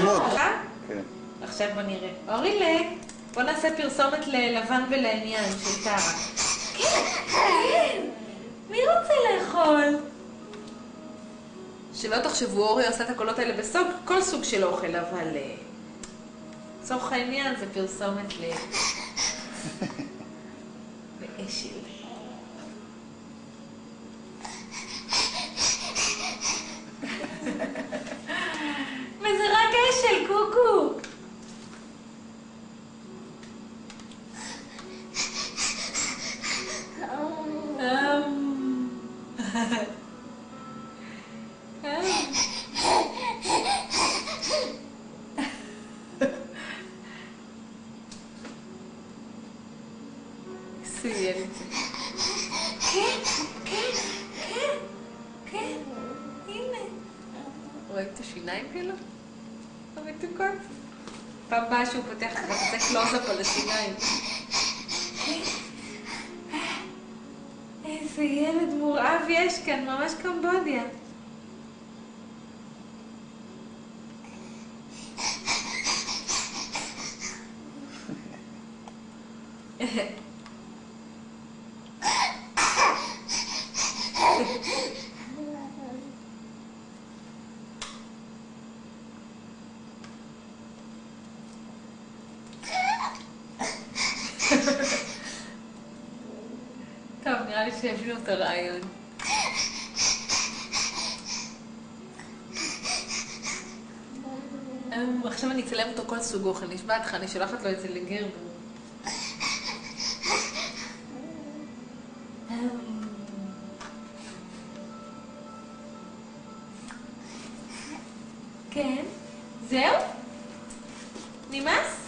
פרסומות. כן. עכשיו בוא נראה. אורילה, בוא נעשה פרסומת ללבן ולעניין של טרה. כן, כן. מי רוצה לאכול? שלא תחשבו, אורי עושה את הקולות האלה בסוג, כל סוג של אוכל, אבל לצורך העניין זה פרסומת לאשל. וזה רק אשל, קוקו. ילד. כן, כן, כן, כן, הנה. רואים את השיניים כאילו? המתוקות. פעם באה שהוא פותח כזה קלוזאפ על השיניים. איזה ילד מורעב יש כאן, ממש קמבודיה. טוב, נראה לי שהבינו את הרעיון. עכשיו אני אצלם אותו כל סוג אוכל, נשבע אותך, אני שולחת לו את זה לגרבר. כן, זהו? נמאס?